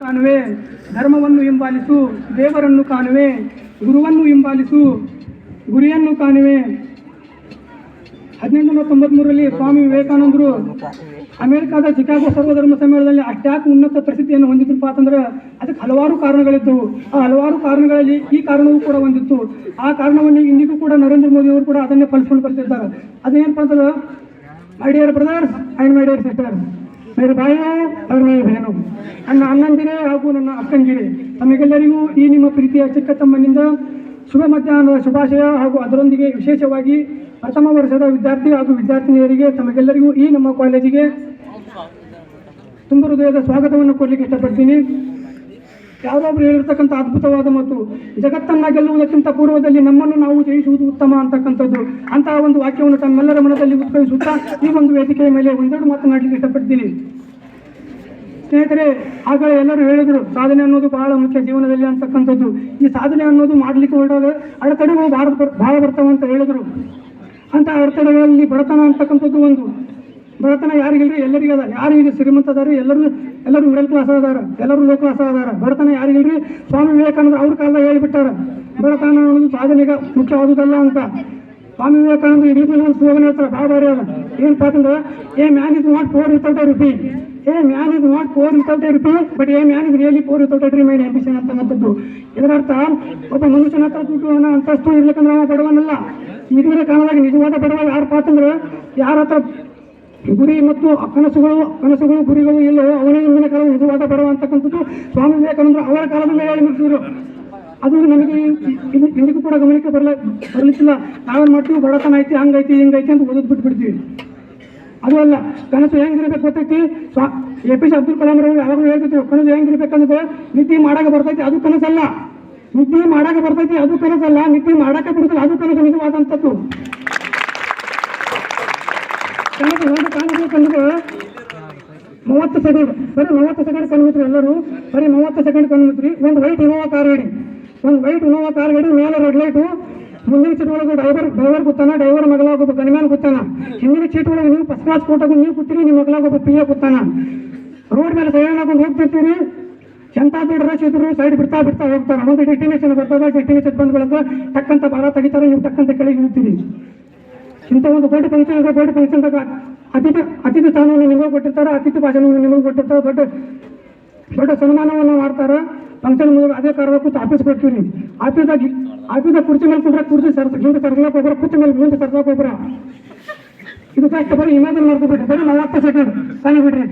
ಕಾಣುವೆ, ಧರ್ಮವನ್ನು ಹಿಂಬಾಲಿಸು, ದೇವರನ್ನು ಕಾಣುವೆ, ಗುರುವನ್ನು ಹಿಂಬಾಲಿಸು, ಗುರಿಯನ್ನು ಕಾಣುವೆ. 1893ರಲ್ಲಿ ಸ್ವಾಮಿ ವಿವೇಕಾನಂದರು ಅಮೆರಿಕಾದ ಚಿಕಾಗೋ ಸರ್ವಧರ್ಮ ಸಮ್ಮೇಳನದಲ್ಲಿ ಅಷ್ಟ್ಯಾಕೆ ಉನ್ನತ ಪ್ರಸಿದ್ಧಿಯನ್ನು ಹೊಂದಿದ್ರಪ್ಪ ಅಂತಂದ್ರೆ ಅದಕ್ಕೆ ಹಲವಾರು ಕಾರಣಗಳಿದ್ದವು. ಆ ಹಲವಾರು ಕಾರಣಗಳಲ್ಲಿ ಈ ಕಾರಣವೂ ಕೂಡ ಹೊಂದಿತ್ತು. ಆ ಕಾರಣವನ್ನು ಇಂದಿಗೂ ಕೂಡ ನರೇಂದ್ರ ಮೋದಿ ಅವರು ಕೂಡ ಅದನ್ನೇ ಫಲಿಸ್ಕೊಂಡು ಬರ್ತಿದ್ದಾರೆ. ಅದೇನಪ್ಪ ಅಂತಂದ್ರೆ, my dear brothers and my dear sisters, ಮೇರೆ ಬಾಯೋ ಅವ್ರ ಮೇರೆ ಬಹನೋ, ನನ್ನ ಅಣ್ಣಂದಿರೇ ಹಾಗೂ ನನ್ನ ಅಕ್ಕಂದಿರೇ, ತಮಗೆಲ್ಲರಿಗೂ ಈ ನಿಮ್ಮ ಪ್ರೀತಿಯ ಚಿಕ್ಕ ತಮ್ಮನಿಂದ ಶುಭ ಮಧ್ಯಾಹ್ನದ ಶುಭಾಶಯ. ಹಾಗೂ ಅದರೊಂದಿಗೆ ವಿಶೇಷವಾಗಿ ಪ್ರಥಮ ವರ್ಷದ ವಿದ್ಯಾರ್ಥಿ ಹಾಗೂ ವಿದ್ಯಾರ್ಥಿನಿಯರಿಗೆ ತಮಗೆಲ್ಲರಿಗೂ ಈ ನಮ್ಮ ಕಾಲೇಜಿಗೆ ತುಂಬ ಹೃದಯದ ಸ್ವಾಗತವನ್ನು ಕೊಡಲಿಕ್ಕೆ ಇಷ್ಟಪಡ್ತೀನಿ. ಯಾರೊಬ್ಬರು ಹೇಳಿರ್ತಕ್ಕಂಥ ಅದ್ಭುತವಾದ ಮತ್ತು ಜಗತ್ತನ್ನು ಗೆಲ್ಲುವುದಕ್ಕಿಂತ ಪೂರ್ವದಲ್ಲಿ ನಮ್ಮನ್ನು ನಾವು ಜಯಿಸುವುದು ಉತ್ತಮ ಅಂತಕ್ಕಂಥದ್ದು, ಅಂತಹ ಒಂದು ವಾಕ್ಯವನ್ನು ತಮ್ಮೆಲ್ಲರ ಮನದಲ್ಲಿ ಉತ್ಪಾದಿಸುತ್ತಾ ಈ ಒಂದು ವೇದಿಕೆಯ ಮೇಲೆ ಒಂದೆರಡು ಮಾತನಾಡಲಿಕ್ಕೆ ಇಷ್ಟಪಡ್ತೀನಿ. ಸ್ನೇಹಿತರೆ, ಆಗ ಎಲ್ಲರೂ ಹೇಳಿದರು ಸಾಧನೆ ಅನ್ನೋದು ಬಹಳ ಮುಖ್ಯ ಜೀವನದಲ್ಲಿ ಅಂತಕ್ಕಂಥದ್ದು. ಈ ಸಾಧನೆ ಅನ್ನೋದು ಮಾಡಲಿಕ್ಕೆ ಹೊರಟಾಗ ಅಡೆತಡೆಗಳು ಬಹಳ ಬರ್ತಾವೆ ಅಂತ ಹೇಳಿದರು. ಅಂತ ಅಡೆತಡೆಗಳಲ್ಲಿ ಬಡತನ ಅಂತಕ್ಕಂಥದ್ದು ಒಂದು. ಬಡತನ ಯಾರಿಗಿಲ್ರಿ? ಎಲ್ಲರಿಗೆ ಅದ. ಯಾರಿಗೆ ಶ್ರೀಮಂತ ಅದಾರ? ಎಲ್ಲರೂ ಮಿಡಲ್ ಕ್ಲಾಸ್ ಅದಾರ, ಎಲ್ಲರೂ ಲೋ ಕ್ಲಾಸ್ ಅದಾರ. ಬಡತನ ಯಾರಿಗಿಲ್ರಿ? ಸ್ವಾಮಿ ವಿವೇಕಾನಂದರು ಅವ್ರ ಕಾಲದಾಗ ಹೇಳಿಬಿಟ್ಟಾರ, ಬಡತನ ಅನ್ನೋದು ಸಾಧನೆಗೆ ಮುಖ್ಯವಾದುದಲ್ಲ ಅಂತ. ಸ್ವಾಮಿ ವಿವೇಕಾನಂದರು ಇಡೀ ಮೇಲೆ ಒಂದು ಸ್ಲೋಗನ್ ಹೇಳ್ತಾರೆ, ಭಾಳ ಭಾರಿ ಅದ. ಏನಪ್ಪ ಅಂತಂದ್ರೆ, a man is not poor without a rupee, a man is not poor without a rupee, but a man is really poor without a dream and ambition ಅಂತಕ್ಕಂಥದ್ದು. ಇದರರ್ಥ ಒಬ್ಬ ಮನುಷ್ಯನ ಹತ್ರ ದುಡ್ಡು ಅಂತಸ್ತು ಇರ್ಲಿಕ್ಕಂದ್ರೆ ಅವ ಬಡವನಲ್ಲ. ಈಗಿನ ಕಾಲದಾಗ ನಿಜವಾದ ಬಡವ ಯಾರಪ್ಪ ಅಂತಂದ್ರೆ, ಯಾರ ಹತ್ರ ಗುರಿ ಮತ್ತು ಕನಸುಗಳು ಗುರಿಗಳು ಇಲ್ಲೋ ಅವನೇ ಇಂದಿನ ಕಾಲ ನಿಜವಾದ ಬಡವ ಅಂತಕ್ಕಂಥದ್ದು ಸ್ವಾಮಿ ವಿವೇಕಾನಂದರು ಅವರ ಕಾಲದಲ್ಲಿ ಹೇಳಿ ಮುಗಿಸಿದ್ರು. ಅದು ನಮಗೆ ಇಂದಿಗೂ ಕೂಡ ಗಮನಕ್ಕೆ ಬರಲಿಕ್ಕಿಲ್ಲ. ನಾವೇನು ಮಾಡ್ತೀವಿ, ಬಡತನ ಐತಿ, ಹಂಗೈತಿ ಹಿಂಗೈತಿ ಅಂತ ಓದೋದು ಬಿಟ್ಬಿಡ್ತೀವಿ. ಅದು ಅಲ್ಲ, ಕನಸು ಹೆಂಗಿರ್ಬೇಕು ಗೊತ್ತೈತಿ. APJ ಅಬ್ದುಲ್ ಕಲಾಂ ಅವರು ಯಾವಾಗಲೂ ಹೇಳ್ತಿದ್ರು, ಕನಸು ಹೆಂಗಿರ್ಬೇಕಂದ್ರೆ ನಿದ್ದೆ ಮಾಡಾಕ ಬರ್ತೈತಿ, ಅದು ಕನಸಲ್ಲ. ನಿದ್ದೆ ಮಾಡಾಕ ಬರ್ತೈತಿ, ಅದು ಕನಸಲ್ಲ. ನಿದ್ದೆ ಮಾಡಾಕ ಬಿಡ್ತದೆ, ಅದು ಕನಸು ನಿಜವಾದಂಥದ್ದು. ಕನಸು ಒಂದು ಕಾಣಬೇಕಂದ್ರೆ 30 ಸೆಕೆಂಡ್, ಬರೀ 30 ಸೆಕೆಂಡ್ ಕಣ್ಮಿತ್ರಿ. ಎಲ್ಲರೂ ಬರೀ 30 ಸೆಕೆಂಡ್ ಕಣ್ಮಿತ್ರಿ. ಒಂದು ವೈಟ್ ಇನೋವಾ ಕಾರ್ ಹೇಳಿ, ಒಂದು ವೈಟ್ ಇನೋವಾ ಕಾರ್ ಹೇಳಿ, ಮೇಲೆ ರೆಡ್ ಲೈಟು, ಮುಂದಿನ ಸೀಟ್ ಒಳಗೆ ಡ್ರೈವರ್ ಕೂತಾನ, ಡ್ರೈವರ್ ಮಗಳಾಗ ಒಬ್ಬ ಗನ್ಮ್ಯಾನ್ ಕೂತಾನ. ಹಿಂದಿನ ಸೀಟ್ ಒಳಗೆ ನೀವು ಫಸ್ಟ್ ಕ್ಲಾಸ್ ಫೋಟೋಗೆ ನೀವು ಕೂತೀರಿ, ನಿಮ್ಮ ಮಗಳಾಗ ಒಬ್ಬ PA ಕೂತಾನ. ರೋಡ್ ಮೇಲೆ ಸೈಡ್ ಹಾಕೊಂಡು ಹೋಗ್ತಿರ್ತೀರಿ, ಜನತಾ ದೊಡ್ಡ ರಶ್ ಇದ್ರು ಸೈಡ್ ಬಿಡ್ತಾ ಹೋಗ್ತಾರೆ. ಒಂದು ಡೆಸ್ಟಿನೇಷನ್ ಬರ್ತದೆ, ಡೆಸ್ಟಿನೇಷನ್ ಬಂದ ಬಳಿಕ ಟಕ್ಕಂತ ಭಾರ ತೆಗಿತಾರೆ, ನೀವು ಟಕ್ಕಂತ ಕೆಳಗೆ ನಿಲ್ತೀರಿ. ಇಂಥ ಒಂದು ದೊಡ್ಡ ಫಂಕ್ಷನ್ದಾಗ ಅತಿಥಿ ಸ್ಥಾನವನ್ನು ನಿಮಗೆ ಕೊಟ್ಟಿರ್ತಾರೆ, ಅತಿಥಿ ಭಾಷಣವನ್ನು ನಿಮಗೆ ಕೊಟ್ಟಿರ್ತಾರೆ, ದೊಡ್ಡ ಸನ್ಮಾನವನ್ನು ಮಾಡ್ತಾರೆ. ಫಂಕ್ಷನ್ ಮುಗಿದ ಅದೇ ಕಾರಣ ಕೂತು ಆಫೀಸ್ ಕೊಡ್ತೀವಿ. ಆಫೀಸ್ದಾಗ ಕುರ್ಚಿ ಮೇಲೆ ಕುಂದ್ರೆ ಕುರ್ಚಿ ಹಿಂದೆ ಸರ್ಸಕ್ಕೆ ಹೋಗ್ರ, ಕುರ್ಚಿ ಮೇಲೆ ಮುಂದೆ ಸರ್ಸಕ್ಕೆ ಹೋಗ್ರ. ಇದು ಕಷ್ಟ. ಬರೀ ಇಮ್ಯಾಜಿನ್ ಮಾಡ್ಕೊಬಿಟ್ರಿ, ಬರೀ 30 ಸೆಕೆಂಡ್ ತಾನೇ ಬಿಡ್ರಿ.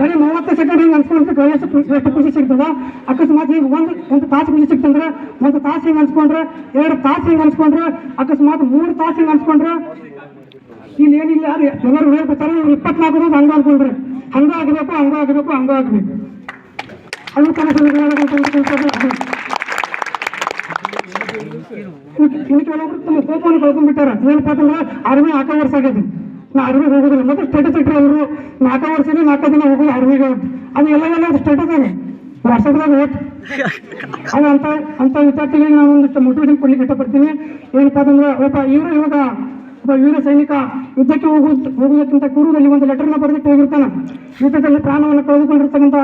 ಬರೀ 30 ಸೆಕೆಂಡ್ ಹಿಂಗೆ ಅನ್ಸ್ಕೊಂಡ್ರೆ ಎಷ್ಟು ಖುಷಿ ಸಿಗ್ತದ. ಅಕಸ್ಮಾತ್ ಈಗ ಒಂದು ತಾಸು ಖುಷಿ ಸಿಕ್ತಂದ್ರೆ, ಒಂದು ತಾಸು ಹಿಂಗೆ ಅನ್ಸ್ಕೊಂಡ್ರೆ, 2 ತಾಸು ಹಿಂಗೆ ಅನ್ಸ್ಕೊಂಡ್ರೆ, ಅಕಸ್ಮಾತ್ 3 ತಾಸು ಹಿಂಗೆ ಅನ್ಸ್ಕೊಂಡ್ರೆ, ಇಲ್ಲಿ ಏನಿಲ್ಲ ಯಾರು ಎಲ್ಲರೂ ಹೇಳ್ಕೊತಾರೆ, 24 రోజు ಹಂಗ ಅನ್ಕೊಂಡ್ರೆ ಹಂಗ ಆಗಬೇಕು. ಅದು ಕನಸು ಇನ್ನು ಕೆಲವೊಬ್ರು ತಮ್ಮ ಕೋಪವನ್ನು ಕಳ್ಕೊಂಡ್ಬಿಟ್ಟಾರ. ಏನಪ್ಪ ಅಂತಂದ್ರೆ, ಆರ್ಮಿ 4 ವರ್ಷ ಆಗೈತಿ, ನಾ ಆರ್ಮಿ ಹೋಗೋದಿಲ್ಲ. ಮತ್ತೆ ಸ್ಟೇಟಸ್ ಇಟ್ಟರೆ ಅವರು 4 ವರ್ಷನೇ 4 ದಿನ ಹೋಗೋದು ಆರ್ಮಿಗೆ. ಅದು ಎಲ್ಲ ಸ್ಟೇಟಸ್ ಇದೆ ವಾಟ್ಸಪ್ದಾಗ ಓಟ್. ಅದು ಅಂತ ವಿದ್ಯಾರ್ಥಿಗಳಿಗೆ ನಾನು ಒಂದಿಷ್ಟು ಮೋಟಿವೇಶನ್ ಕೊಡ್ಲಿಕ್ಕೆ ಇಷ್ಟಪಡ್ತೀನಿ. ಏನಪ್ಪ ಅಂತಂದ್ರೆ, ಒಬ್ಬ ವೀರ ಸೈನಿಕ ಯುದ್ಧಕ್ಕೆ ಹೋಗುವುದಕ್ಕಿಂತ ಪೂರ್ವದಲ್ಲಿ ಒಂದು ಲೆಟರ್ನ ಬರೆದಿಟ್ಟು ಹೋಗಿರ್ತಾನೆ. ಯುದ್ಧದಲ್ಲಿ ಪ್ರಾಣವನ್ನು ಕಳೆದುಕೊಂಡಿರ್ತಕ್ಕಂಥ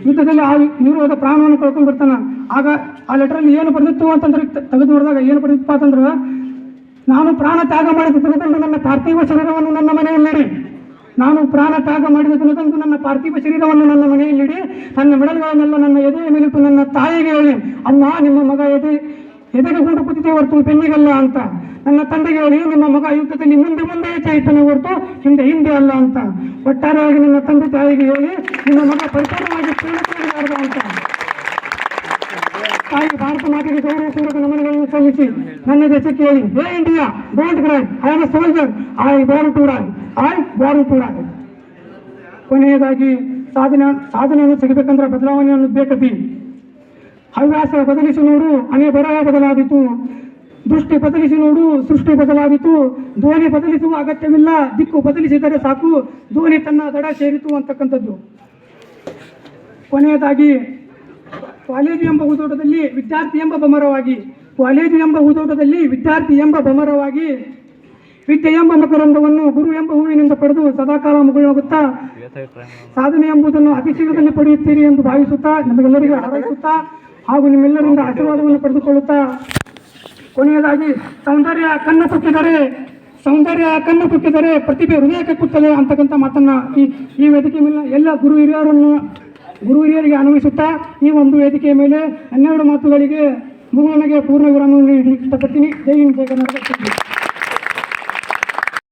ಯುದ್ಧದಲ್ಲಿ ಆ ಯುರೋದ ಪ್ರಾಣವನ್ನು ಕಳ್ಕೊಂಡ್ಬಿಡ್ತಾನೆ. ಆಗ ಆ ಲೆಟರಲ್ಲಿ ಏನು ಬರೆದಿತ್ತು ಅಂತಂದ್ರೆ, ತೆಗೆದು ನೋಡಿದಾಗ ಏನು ಬರೆದಿತ್ತು ಅಂತಂದ್ರೆ, ನಾನು ಪ್ರಾಣ ತ್ಯಾಗ ಮಾಡಿದ ದಿನದಂದು ನನ್ನ ಪಾರ್ಥಿವ ಶರೀರವನ್ನು ನನ್ನ ಮನೆಯಲ್ಲಿಡಿ, ನಾನು ಪ್ರಾಣ ತ್ಯಾಗ ಮಾಡಿದ ದಿನದಂದು ನನ್ನ ಪಾರ್ಥಿವ ಶರೀರವನ್ನು ನನ್ನ ಮನೆಯಲ್ಲಿಡಿ, ನನ್ನ ಮೆಡಲ್ಗಳನ್ನೆಲ್ಲ ನನ್ನ ಎದೆಯ ಮೇಲಿಟ್ಟು ನನ್ನ ತಾಯಿಗೆ ಹೇಳಿ, ಅಮ್ಮ ನಿಮ್ಮ ಮಗ ಎದೆಗೆ ಗುಂಡು ಕೂತಿದೆ ಹೊರತು ಬೆನ್ನಿಗಲ್ಲ ಅಂತ. ನನ್ನ ತಂದೆಗೆ ಹೇಳಿ, ನಿಮ್ಮ ಮಗ ಯುದ್ಧದಲ್ಲಿ ಮುಂದೆ ಹೆಚ್ಚೆ ಇಟ್ಟನೆ ಹೊರತು ಹಿಂದೆ ಅಲ್ಲ ಅಂತ. ಒಟ್ಟಾರೆಯಾಗಿ ನನ್ನ ತಂದೆ ತಾಯಿಗೆ ಹೇಳಿ, ನಿಮ್ಮ ಮಗ ಪರಿಪೂರ್ಣವಾಗಿ ಪ್ರೇರಿಸಲಾರದು ಅಂತ. ತಾಯಿ ಭಾರತ ಮಾತೆಗೆ ಗೌರವಪೂರ್ವಕ ನಮನಗಳನ್ನು ಸಲ್ಲಿಸಿ ನನ್ನ ದೇಶಕ್ಕೆ ಹೇಳಿ, hey India, don't cry, I am a soldier, I born to die. ಕೊನೆಯದಾಗಿ ಸಾಧನೆಯನ್ನು ಸಿಗಬೇಕಂದ್ರೆ ಬದಲಾವಣೆಯನ್ನು ಬೇಕತಿ. ಹವ್ಯಾಸ ಬದಲಿಸಿ ನೋಡು, ಅನೇ ಬರಹ ಬದಲಾದೀತು. ದೃಷ್ಟಿ ಬದಲಿಸಿ ನೋಡು, ಸೃಷ್ಟಿ ಬದಲಾದೀತು. ಧ್ವನಿ ಬದಲಿಸುವ ಅಗತ್ಯವಿಲ್ಲ, ದಿಕ್ಕು ಬದಲಿಸಿದರೆ ಸಾಕು, ಧ್ವನಿ ತನ್ನ ದಡ ಸೇರಿತು ಅಂತಕ್ಕಂಥದ್ದು. ಕೊನೆಯದಾಗಿ ಕಾಲೇಜು ಎಂಬ ಹೂದೋಟದಲ್ಲಿ ವಿದ್ಯಾರ್ಥಿ ಎಂಬ ಭಮರವಾಗಿ ವಿದ್ಯೆ ಎಂಬ ಮಕರಂದವನ್ನು ಗುರು ಎಂಬ ಹೂವಿನಿಂದ ಪಡೆದು ಸದಾಕಾಲ ಮುಗುಳಾಗುತ್ತಾ ಸಾಧನೆ ಎಂಬುದನ್ನು ಅತಿ ಶೀಘ್ರದಲ್ಲಿ ಪಡೆಯುತ್ತೀರಿ ಎಂದು ಭಾವಿಸುತ್ತಾ ನಮಗೆಲ್ಲರಿಗೂ ಹಾರೈಸುತ್ತಾ ಹಾಗೂ ನಿಮ್ಮೆಲ್ಲರಿಂದ ಆಶೀರ್ವಾದವನ್ನು ಪಡೆದುಕೊಳ್ಳುತ್ತಾ ಕೊನೆಯದಾಗಿ ಸೌಂದರ್ಯ ಕಣ್ಣು ಕುಕ್ಕಿದರೆ ಪ್ರತಿಭೆ ಹೃದಯ ಕಕ್ಕುತ್ತದೆ ಅಂತಕ್ಕಂಥ ಮಾತನ್ನು ಈ ವೇದಿಕೆ ಮೇಲೆ ಎಲ್ಲ ಗುರು ಹಿರಿಯರಿಗೆ ಅನ್ವಯಿಸುತ್ತಾ ಈ ಒಂದು ವೇದಿಕೆಯ ಮೇಲೆ 12 ಮಾತುಗಳಿಗೆ ಮುಗುಳನಿಗೆ ಪೂರ್ಣ ವಿರಾಮ ನೀಡಲಿಕ್ಕೆ ಇಷ್ಟಪಡ್ತೀನಿ. ಜೈ ಹಿಂದ್, ಜೈ ಕರ್ನಾಟಕ.